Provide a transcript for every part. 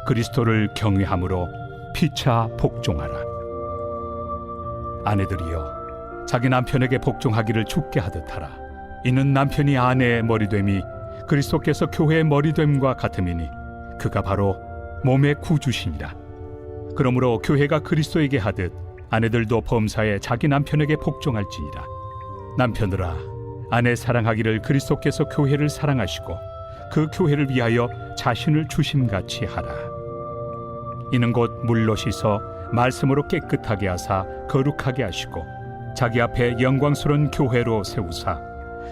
그리스도를 경외함으로 피차 복종하라. 아내들이여, 자기 남편에게 복종하기를 주께 하듯 하라. 이는 남편이 아내의 머리됨이 그리스도께서 교회의 머리됨과 같음이니 그가 바로 몸의 구주시니라. 그러므로 교회가 그리스도에게 하듯 아내들도 범사에 자기 남편에게 복종할지니라. 남편들아, 아내 사랑하기를 그리스도께서 교회를 사랑하시고 그 교회를 위하여 자신을 주심같이 하라. 이는 곧 물로 씻어 말씀으로 깨끗하게 하사 거룩하게 하시고 자기 앞에 영광스러운 교회로 세우사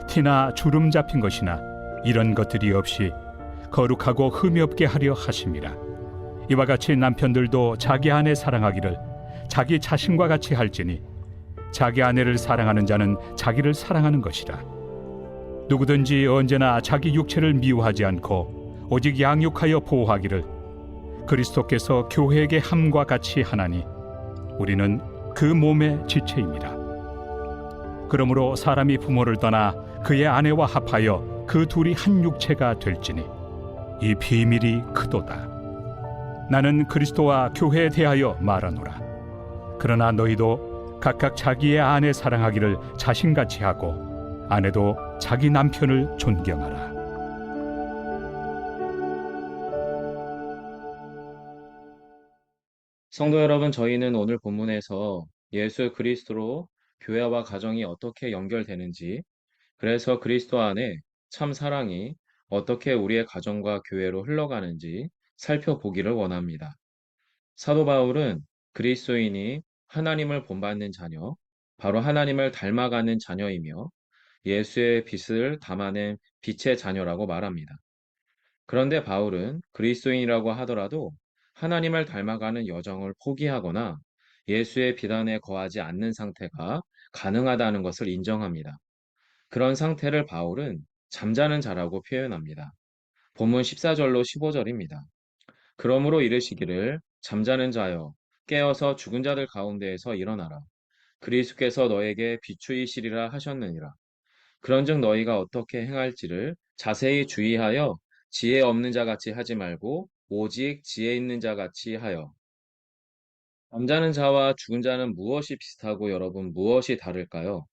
티나 주름 잡힌 것이나 이런 것들이 없이 거룩하고 흠이 없게 하려 하심이라. 이와 같이 남편들도 자기 아내 사랑하기를 자기 자신과 같이 할지니 자기 아내를 사랑하는 자는 자기를 사랑하는 것이라. 누구든지 언제나 자기 육체를 미워하지 않고 오직 양육하여 보호하기를 그리스도께서 교회에게 함과 같이 하나니 우리는 그 몸의 지체입니다. 그러므로 사람이 부모를 떠나 그의 아내와 합하여 그 둘이 한 육체가 될지니 이 비밀이 크도다. 나는 그리스도와 교회에 대하여 말하노라. 그러나 너희도 각각 자기의 아내 사랑하기를 자신같이 하고 아내도 자기 남편을 존경하라. 성도 여러분, 저희는 오늘 본문에서 예수 그리스도로 교회와 가정이 어떻게 연결되는지, 그래서 그리스도 안에 참 사랑이 어떻게 우리의 가정과 교회로 흘러가는지 살펴보기를 원합니다. 사도 바울은 그리스도인이 하나님을 본받는 자녀, 바로 하나님을 닮아가는 자녀이며 예수의 빛을 담아낸 빛의 자녀라고 말합니다. 그런데 바울은 그리스도인이라고 하더라도 하나님을 닮아가는 여정을 포기하거나 예수의 비단에 거하지 않는 상태가 가능하다는 것을 인정합니다. 그런 상태를 바울은 잠자는 자라고 표현합니다. 본문 14절로 15절입니다. 그러므로 이르시기를 잠자는 자여 깨어서 죽은 자들 가운데에서 일어나라. 그리스도께서 너에게 비추이시리라 하셨느니라. 그런즉 너희가 어떻게 행할지를 자세히 주의하여 지혜 없는 자 같이 하지 말고 오직 지혜 있는 자 같이 하여. 잠자는 자와 죽은 자는 무엇이 비슷하고 여러분 무엇이 다를까요?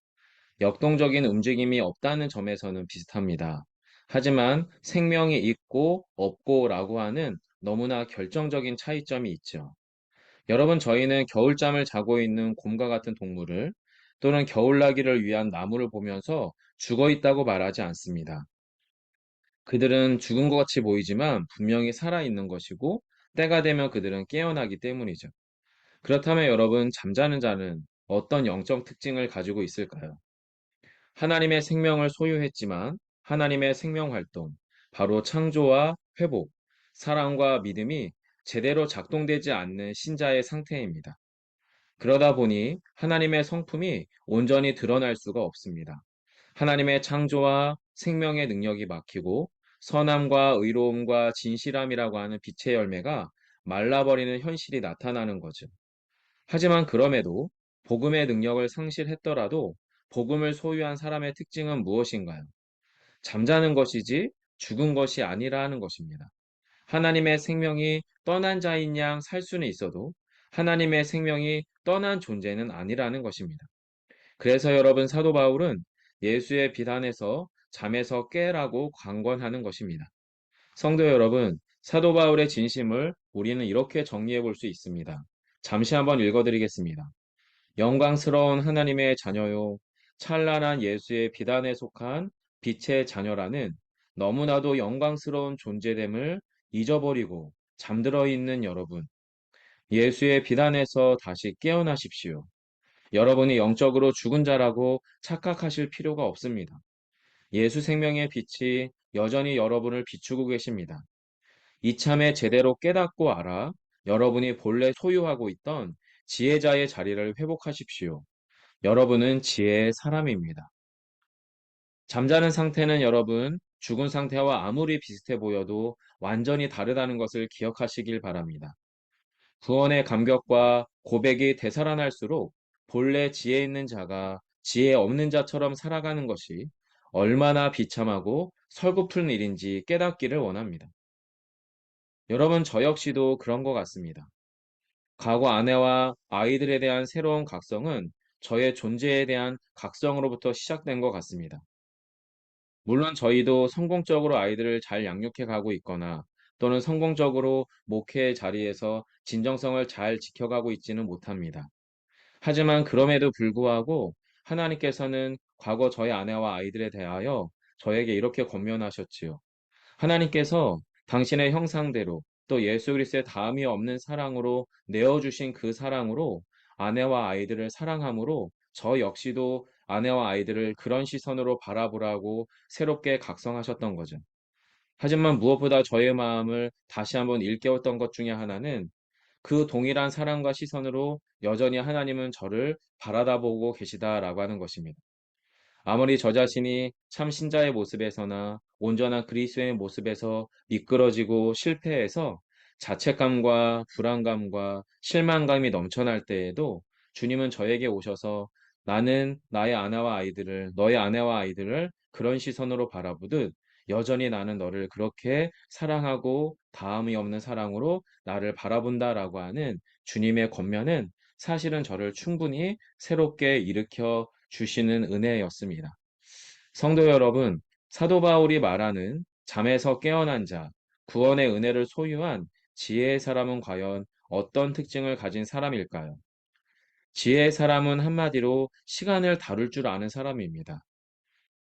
역동적인 움직임이 없다는 점에서는 비슷합니다. 하지만 생명이 있고 없고라고 하는 너무나 결정적인 차이점이 있죠. 여러분, 저희는 겨울잠을 자고 있는 곰과 같은 동물을 또는 겨울나기를 위한 나무를 보면서 죽어 있다고 말하지 않습니다. 그들은 죽은 것 같이 보이지만 분명히 살아있는 것이고 때가 되면 그들은 깨어나기 때문이죠. 그렇다면 여러분, 잠자는 자는 어떤 영적 특징을 가지고 있을까요? 하나님의 생명을 소유했지만 하나님의 생명 활동, 바로 창조와 회복, 사랑과 믿음이 제대로 작동되지 않는 신자의 상태입니다. 그러다 보니 하나님의 성품이 온전히 드러날 수가 없습니다. 하나님의 창조와 생명의 능력이 막히고 선함과 의로움과 진실함이라고 하는 빛의 열매가 말라버리는 현실이 나타나는 거죠. 하지만 그럼에도 복음의 능력을 상실했더라도 복음을 소유한 사람의 특징은 무엇인가요? 잠자는 것이지 죽은 것이 아니라 하는 것입니다. 하나님의 생명이 떠난 자인 양 살 수는 있어도 하나님의 생명이 떠난 존재는 아니라는 것입니다. 그래서 여러분, 사도 바울은 예수의 비단에서 잠에서 깨라고 강권하는 것입니다. 성도 여러분, 사도 바울의 진심을 우리는 이렇게 정리해 볼 수 있습니다. 잠시 한번 읽어드리겠습니다. 영광스러운 하나님의 자녀요, 찬란한 예수의 비단에 속한 빛의 자녀라는 너무나도 영광스러운 존재됨을 잊어버리고 잠들어 있는 여러분, 예수의 비단에서 다시 깨어나십시오. 여러분이 영적으로 죽은 자라고 착각하실 필요가 없습니다. 예수 생명의 빛이 여전히 여러분을 비추고 계십니다. 이참에 제대로 깨닫고 알아 여러분이 본래 소유하고 있던 지혜자의 자리를 회복하십시오. 여러분은 지혜의 사람입니다. 잠자는 상태는 여러분, 죽은 상태와 아무리 비슷해 보여도 완전히 다르다는 것을 기억하시길 바랍니다. 구원의 감격과 고백이 되살아날수록 본래 지혜 있는 자가 지혜 없는 자처럼 살아가는 것이 얼마나 비참하고 설렜픈 일인지 깨닫기를 원합니다. 여러분, 저 역시도 그런 것 같습니다. 과거 아내와 아이들에 대한 새로운 각성은 저의 존재에 대한 각성으로부터 시작된 것 같습니다. 물론 저희도 성공적으로 아이들을 잘 양육해 가고 있거나 또는 성공적으로 목회 자리에서 진정성을 잘 지켜가고 있지는 못합니다. 하지만 그럼에도 불구하고 하나님께서는 과거 저희 아내와 아이들에 대하여 저에게 이렇게 권면하셨지요. 하나님께서 당신의 형상대로 또 예수 그리스도의 다함이 없는 사랑으로 내어주신 그 사랑으로 아내와 아이들을 사랑함으로 저 역시도 아내와 아이들을 그런 시선으로 바라보라고 새롭게 각성하셨던 거죠. 하지만 무엇보다 저의 마음을 다시 한번 일깨웠던 것 중에 하나는 그 동일한 사랑과 시선으로 여전히 하나님은 저를 바라다보고 계시다라고 하는 것입니다. 아무리 저 자신이 참 신자의 모습에서나 온전한 그리스도의 모습에서 미끄러지고 실패해서 자책감과 불안감과 실망감이 넘쳐날 때에도 주님은 저에게 오셔서 나는 나의 아내와 아이들을, 너의 아내와 아이들을 그런 시선으로 바라보듯 여전히 나는 너를 그렇게 사랑하고 다함이 없는 사랑으로 나를 바라본다라고 하는 주님의 권면은 사실은 저를 충분히 새롭게 일으켜 주시는 은혜였습니다. 성도 여러분, 사도 바울이 말하는 잠에서 깨어난 자, 구원의 은혜를 소유한 지혜의 사람은 과연 어떤 특징을 가진 사람일까요? 지혜의 사람은 한마디로 시간을 다룰 줄 아는 사람입니다.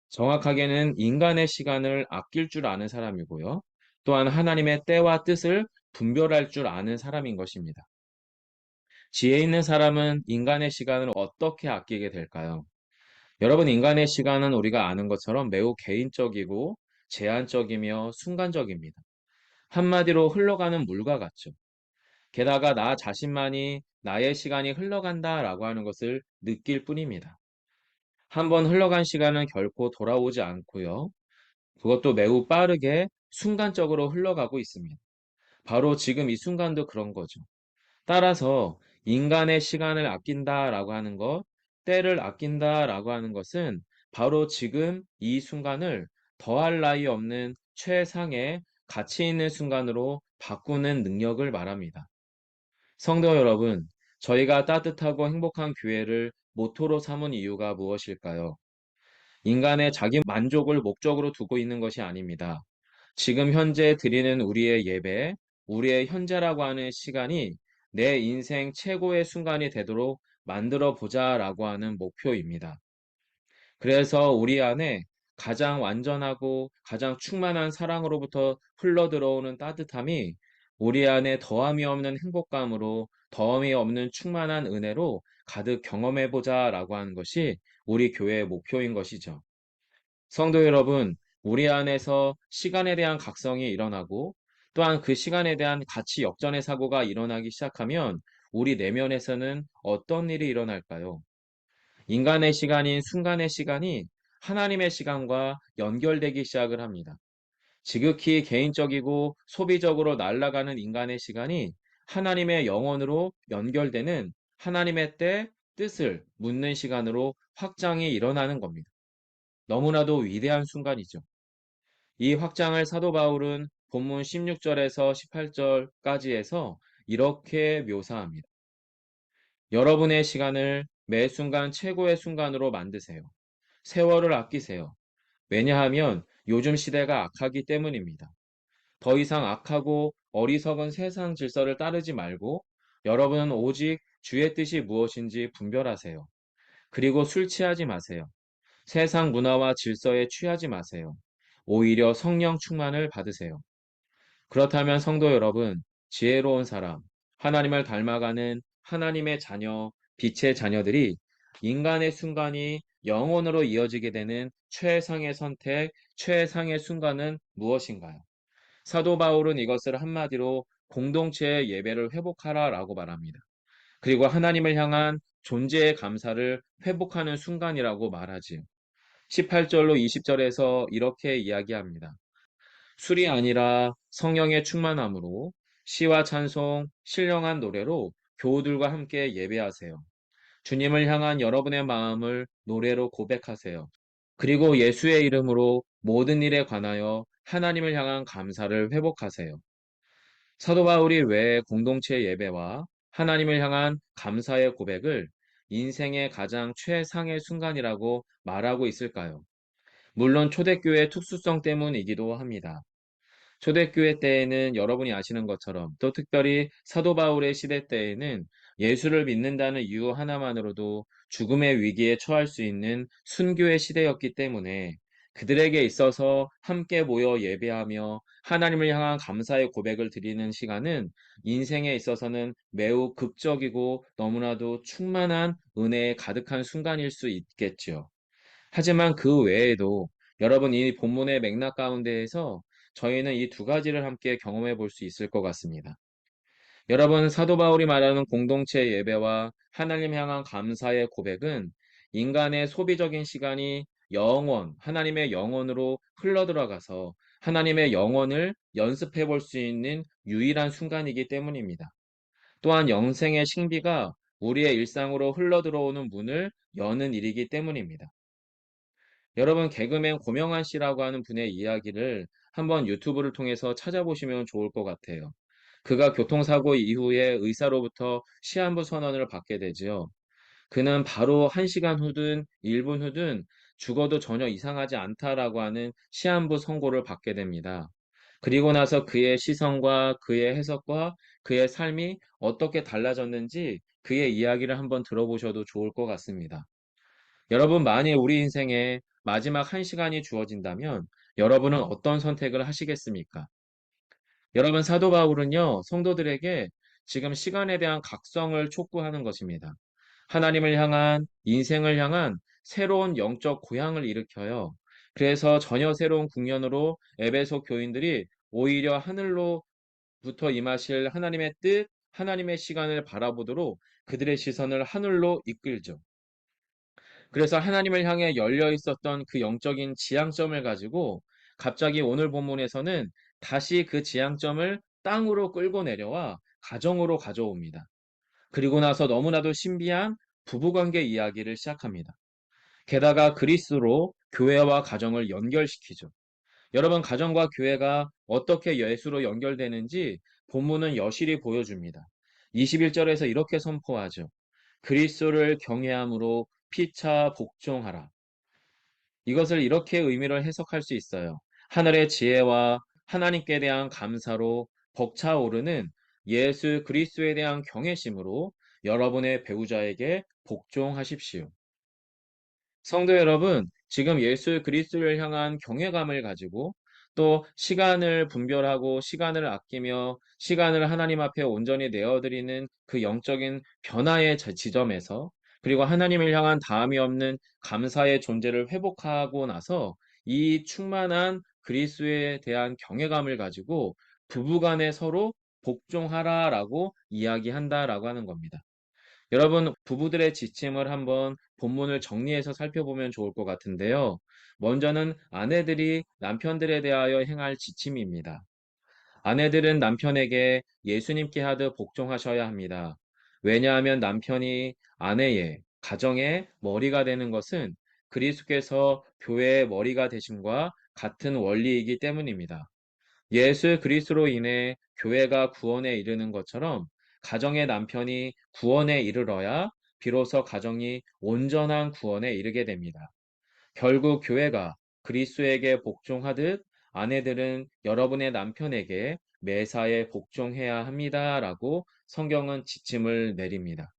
정확하게는 인간의 시간을 아낄 줄 아는 사람이고요. 또한 하나님의 때와 뜻을 분별할 줄 아는 사람인 것입니다. 지혜 있는 사람은 인간의 시간을 어떻게 아끼게 될까요? 여러분, 인간의 시간은 우리가 아는 것처럼 매우 개인적이고 제한적이며 순간적입니다. 한마디로 흘러가는 물과 같죠. 게다가 나 자신만이 나의 시간이 흘러간다라고 하는 것을 느낄 뿐입니다. 한번 흘러간 시간은 결코 돌아오지 않고요. 그것도 매우 빠르게 순간적으로 흘러가고 있습니다. 바로 지금 이 순간도 그런 거죠. 따라서 인간의 시간을 아낀다라고 하는 것, 때를 아낀다라고 하는 것은 바로 지금 이 순간을 더할 나위 없는 최상의 가치 있는 순간으로 바꾸는 능력을 말합니다. 성도 여러분, 저희가 따뜻하고 행복한 교회를 모토로 삼은 이유가 무엇일까요? 인간의 자기 만족을 목적으로 두고 있는 것이 아닙니다. 지금 현재 드리는 우리의 예배, 우리의 현재라고 하는 시간이 내 인생 최고의 순간이 되도록 만들어 보자라고 하는 목표입니다. 그래서 우리 안에 가장 완전하고 가장 충만한 사랑으로부터 흘러들어오는 따뜻함이 우리 안에 더함이 없는 행복감으로 더함이 없는 충만한 은혜로 가득 경험해 보자라고 하는 것이 우리 교회의 목표인 것이죠. 성도 여러분, 우리 안에서 시간에 대한 각성이 일어나고 또한 그 시간에 대한 가치 역전의 사고가 일어나기 시작하면 우리 내면에서는 어떤 일이 일어날까요? 인간의 시간인 순간의 시간이 하나님의 시간과 연결되기 시작을 합니다. 지극히 개인적이고 소비적으로 날아가는 인간의 시간이 하나님의 영혼으로 연결되는 하나님의 때, 뜻을 묻는 시간으로 확장이 일어나는 겁니다. 너무나도 위대한 순간이죠. 이 확장을 사도 바울은 본문 16절에서 18절까지에서 이렇게 묘사합니다. 여러분의 시간을 매 순간 최고의 순간으로 만드세요. 세월을 아끼세요. 왜냐하면 요즘 시대가 악하기 때문입니다. 더 이상 악하고 어리석은 세상 질서를 따르지 말고 여러분은 오직 주의 뜻이 무엇인지 분별하세요. 그리고 술 취하지 마세요. 세상 문화와 질서에 취하지 마세요. 오히려 성령 충만을 받으세요. 그렇다면 성도 여러분, 지혜로운 사람, 하나님을 닮아가는 하나님의 자녀, 빛의 자녀들이 인간의 순간이 영혼으로 이어지게 되는 최상의 선택, 최상의 순간은 무엇인가요? 사도 바울은 이것을 한마디로 공동체의 예배를 회복하라라고 말합니다. 그리고 하나님을 향한 존재의 감사를 회복하는 순간이라고 말하지요. 18절로 20절에서 이렇게 이야기합니다. 술이 아니라 성령의 충만함으로 시와 찬송, 신령한 노래로 교우들과 함께 예배하세요. 주님을 향한 여러분의 마음을 노래로 고백하세요. 그리고 예수의 이름으로 모든 일에 관하여 하나님을 향한 감사를 회복하세요. 사도 바울이 왜 공동체 예배와 하나님을 향한 감사의 고백을 인생의 가장 최상의 순간이라고 말하고 있을까요? 물론 초대교회의 특수성 때문이기도 합니다. 초대교회 때에는 여러분이 아시는 것처럼 또 특별히 사도 바울의 시대 때에는 예수를 믿는다는 이유 하나만으로도 죽음의 위기에 처할 수 있는 순교의 시대였기 때문에 그들에게 있어서 함께 모여 예배하며 하나님을 향한 감사의 고백을 드리는 시간은 인생에 있어서는 매우 극적이고 너무나도 충만한 은혜에 가득한 순간일 수 있겠지요. 하지만 그 외에도 여러분 이 본문의 맥락 가운데에서 저희는 이 두 가지를 함께 경험해 볼 수 있을 것 같습니다. 여러분, 사도 바울이 말하는 공동체 예배와 하나님 향한 감사의 고백은 인간의 소비적인 시간이 하나님의 영혼으로 흘러들어가서 하나님의 영혼을 연습해 볼 수 있는 유일한 순간이기 때문입니다. 또한 영생의 신비가 우리의 일상으로 흘러들어오는 문을 여는 일이기 때문입니다. 여러분, 개그맨 고명환 씨라고 하는 분의 이야기를 한번 유튜브를 통해서 찾아보시면 좋을 것 같아요. 그가 교통사고 이후에 의사로부터 시한부 선언을 받게 되지요. 그는 바로 1시간 후든 1분 후든 죽어도 전혀 이상하지 않다라고 하는 시한부 선고를 받게 됩니다. 그리고 나서 그의 시선과 그의 해석과 그의 삶이 어떻게 달라졌는지 그의 이야기를 한번 들어보셔도 좋을 것 같습니다. 여러분, 만일 우리 인생에 마지막 1시간이 주어진다면 여러분은 어떤 선택을 하시겠습니까? 여러분, 사도 바울은요, 성도들에게 지금 시간에 대한 각성을 촉구하는 것입니다. 하나님을 향한, 인생을 향한 새로운 영적 고향을 일으켜요. 그래서 전혀 새로운 국면으로 에베소 교인들이 오히려 하늘로부터 임하실 하나님의 뜻, 하나님의 시간을 바라보도록 그들의 시선을 하늘로 이끌죠. 그래서 하나님을 향해 열려 있었던 그 영적인 지향점을 가지고 갑자기 오늘 본문에서는 다시 그 지향점을 땅으로 끌고 내려와 가정으로 가져옵니다. 그리고 나서 너무나도 신비한 부부관계 이야기를 시작합니다. 게다가 그리스로 교회와 가정을 연결시키죠. 여러분, 가정과 교회가 어떻게 예수로 연결되는지 본문은 여실히 보여줍니다. 21절에서 이렇게 선포하죠. 그리스도를 경외함으로 피차 복종하라. 이것을 이렇게 의미를 해석할 수 있어요. 하늘의 지혜와 하나님께 대한 감사로 벅차오르는 예수 그리스도에 대한 경외심으로 여러분의 배우자에게 복종하십시오. 성도 여러분, 지금 예수 그리스도를 향한 경외감을 가지고 또 시간을 분별하고 시간을 아끼며 시간을 하나님 앞에 온전히 내어드리는 그 영적인 변화의 지점에서 그리고 하나님을 향한 다함이 없는 감사의 존재를 회복하고 나서 이 충만한 그리스도에 대한 경외감을 가지고 부부간에 서로 복종하라라고 이야기한다라고 하는 겁니다. 여러분, 부부들의 지침을 한번 본문을 정리해서 살펴보면 좋을 것 같은데요. 먼저는 아내들이 남편들에 대하여 행할 지침입니다. 아내들은 남편에게 예수님께 하듯 복종하셔야 합니다. 왜냐하면 남편이 아내의 가정의 머리가 되는 것은 그리스도께서 교회의 머리가 되심과 같은 원리이기 때문입니다. 예수 그리스도로 인해 교회가 구원에 이르는 것처럼 가정의 남편이 구원에 이르러야 비로소 가정이 온전한 구원에 이르게 됩니다. 결국 교회가 그리스도에게 복종하듯 아내들은 여러분의 남편에게 매사에 복종해야 합니다라고 성경은 지침을 내립니다.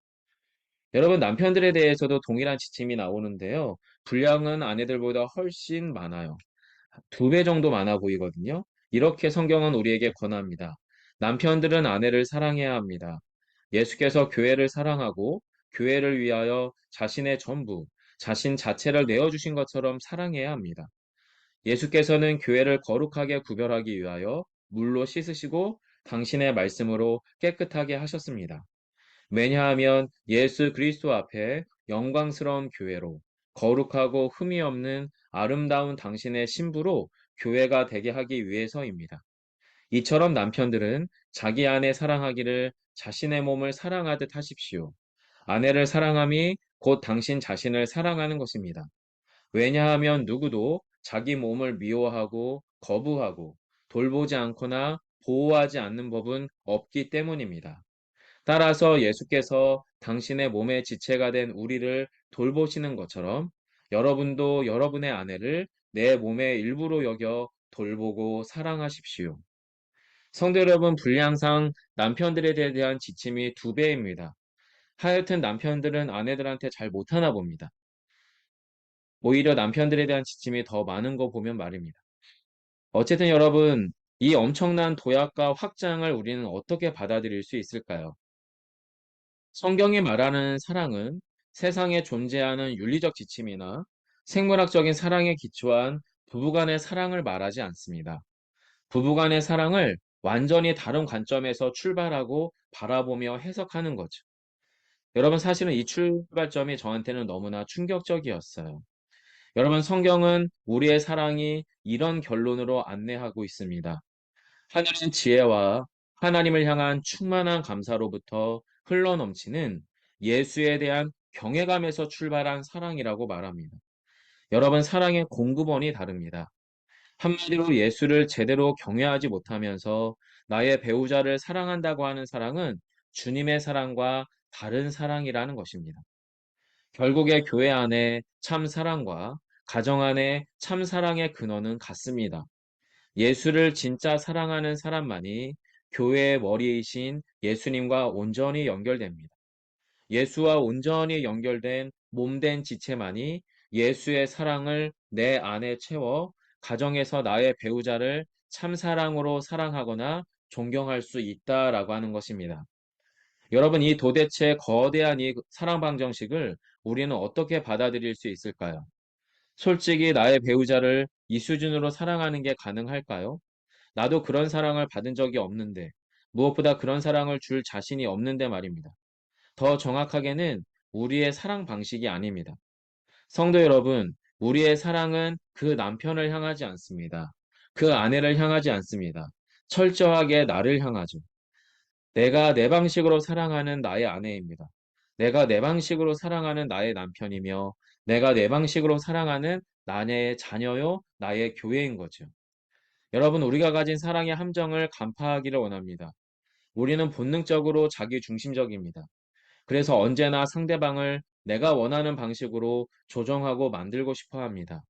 여러분, 남편들에 대해서도 동일한 지침이 나오는데요. 분량은 아내들보다 훨씬 많아요. 2배 정도 많아 보이거든요. 이렇게 성경은 우리에게 권합니다. 남편들은 아내를 사랑해야 합니다. 예수께서 교회를 사랑하고 교회를 위하여 자신의 전부, 자신 자체를 내어주신 것처럼 사랑해야 합니다. 예수께서는 교회를 거룩하게 구별하기 위하여 물로 씻으시고 당신의 말씀으로 깨끗하게 하셨습니다. 왜냐하면 예수 그리스도 앞에 영광스러운 교회로 거룩하고 흠이 없는 아름다운 당신의 신부로 교회가 되게 하기 위해서입니다. 이처럼 남편들은 자기 아내 사랑하기를 자신의 몸을 사랑하듯 하십시오. 아내를 사랑함이 곧 당신 자신을 사랑하는 것입니다. 왜냐하면 누구도 자기 몸을 미워하고 거부하고 돌보지 않거나 보호하지 않는 법은 없기 때문입니다. 따라서 예수께서 당신의 몸의 지체가 된 우리를 돌보시는 것처럼 여러분도 여러분의 아내를 내 몸의 일부로 여겨 돌보고 사랑하십시오. 성도 여러분, 분량상 남편들에 대한 지침이 두 배입니다. 하여튼 남편들은 아내들한테 잘 못하나 봅니다. 오히려 남편들에 대한 지침이 더 많은 거 보면 말입니다. 어쨌든 여러분, 이 엄청난 도약과 확장을 우리는 어떻게 받아들일 수 있을까요? 성경이 말하는 사랑은 세상에 존재하는 윤리적 지침이나 생물학적인 사랑에 기초한 부부간의 사랑을 말하지 않습니다. 부부간의 사랑을 완전히 다른 관점에서 출발하고 바라보며 해석하는 거죠. 여러분, 사실은 이 출발점이 저한테는 너무나 충격적이었어요. 여러분, 성경은 우리의 사랑이 이런 결론으로 안내하고 있습니다. 하나님 지혜와 하나님을 향한 충만한 감사로부터 흘러넘치는 예수에 대한 경외감에서 출발한 사랑이라고 말합니다. 여러분, 사랑의 공급원이 다릅니다. 한마디로 예수를 제대로 경외하지 못하면서 나의 배우자를 사랑한다고 하는 사랑은 주님의 사랑과 다른 사랑이라는 것입니다. 결국에 교회 안에 참 사랑과 가정 안에 참 사랑의 근원은 같습니다. 예수를 진짜 사랑하는 사람만이 교회의 머리이신 예수님과 온전히 연결됩니다. 예수와 온전히 연결된 몸된 지체만이 예수의 사랑을 내 안에 채워 가정에서 나의 배우자를 참사랑으로 사랑하거나 존경할 수 있다라고 하는 것입니다. 여러분, 이 도대체 거대한 이 사랑 방정식을 우리는 어떻게 받아들일 수 있을까요? 솔직히 나의 배우자를 이 수준으로 사랑하는 게 가능할까요? 나도 그런 사랑을 받은 적이 없는데, 무엇보다 그런 사랑을 줄 자신이 없는데 말입니다. 더 정확하게는 우리의 사랑 방식이 아닙니다. 성도 여러분, 우리의 사랑은 그 남편을 향하지 않습니다. 그 아내를 향하지 않습니다. 철저하게 나를 향하죠. 내가 내 방식으로 사랑하는 나의 아내입니다. 내가 내 방식으로 사랑하는 나의 남편이며, 내가 내 방식으로 사랑하는 나의 자녀요, 나의 교회인 거죠. 여러분, 우리가 가진 사랑의 함정을 간파하기를 원합니다. 우리는 본능적으로 자기 중심적입니다. 그래서 언제나 상대방을 내가 원하는 방식으로 조정하고 만들고 싶어 합니다.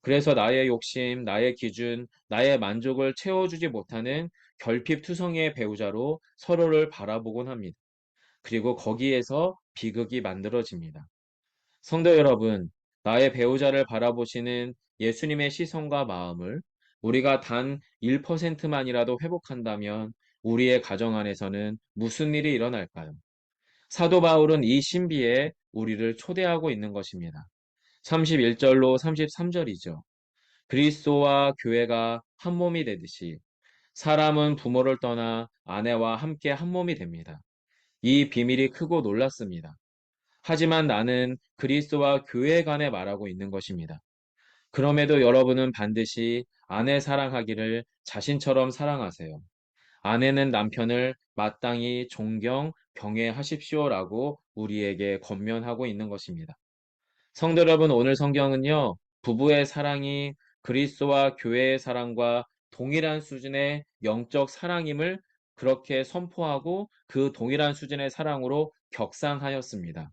그래서 나의 욕심, 나의 기준, 나의 만족을 채워주지 못하는 결핍투성이의 배우자로 서로를 바라보곤 합니다. 그리고 거기에서 비극이 만들어집니다. 성도 여러분, 나의 배우자를 바라보시는 예수님의 시선과 마음을 우리가 단 1%만이라도 회복한다면 우리의 가정 안에서는 무슨 일이 일어날까요? 사도 바울은 이 신비에 우리를 초대하고 있는 것입니다. 31절로 33절이죠. 그리스도와 교회가 한 몸이 되듯이 사람은 부모를 떠나 아내와 함께 한 몸이 됩니다. 이 비밀이 크고 놀랐습니다. 하지만 나는 그리스도와 교회에 관해 말하고 있는 것입니다. 그럼에도 여러분은 반드시 아내 사랑하기를 자신처럼 사랑하세요. 아내는 남편을 마땅히 존경, 경외하십시오라고 우리에게 권면하고 있는 것입니다. 성도 여러분, 오늘 성경은요, 부부의 사랑이 그리스도와 교회의 사랑과 동일한 수준의 영적 사랑임을 그렇게 선포하고 그 동일한 수준의 사랑으로 격상하였습니다.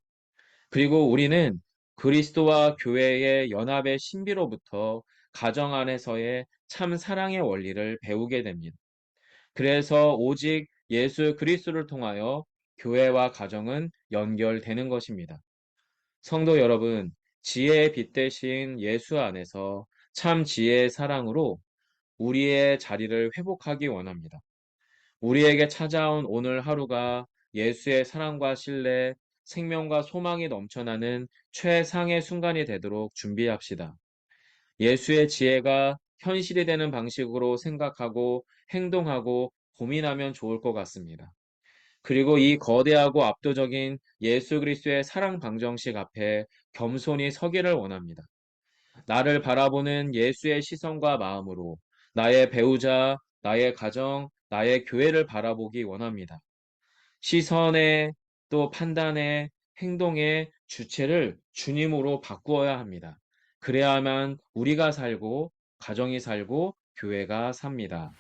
그리고 우리는 그리스도와 교회의 연합의 신비로부터 가정 안에서의 참 사랑의 원리를 배우게 됩니다. 그래서 오직 예수 그리스도를 통하여 교회와 가정은 연결되는 것입니다. 성도 여러분, 지혜의 빛 대신 예수 안에서 참 지혜의 사랑으로 우리의 자리를 회복하기 원합니다. 우리에게 찾아온 오늘 하루가 예수의 사랑과 신뢰, 생명과 소망이 넘쳐나는 최상의 순간이 되도록 준비합시다. 예수의 지혜가 현실이 되는 방식으로 생각하고 행동하고 고민하면 좋을 것 같습니다. 그리고 이 거대하고 압도적인 예수 그리스도의 사랑 방정식 앞에 겸손히 서기를 원합니다. 나를 바라보는 예수의 시선과 마음으로 나의 배우자, 나의 가정, 나의 교회를 바라보기 원합니다. 시선의 또 판단의 행동의 주체를 주님으로 바꾸어야 합니다. 그래야만 우리가 살고 가정이 살고 교회가 삽니다.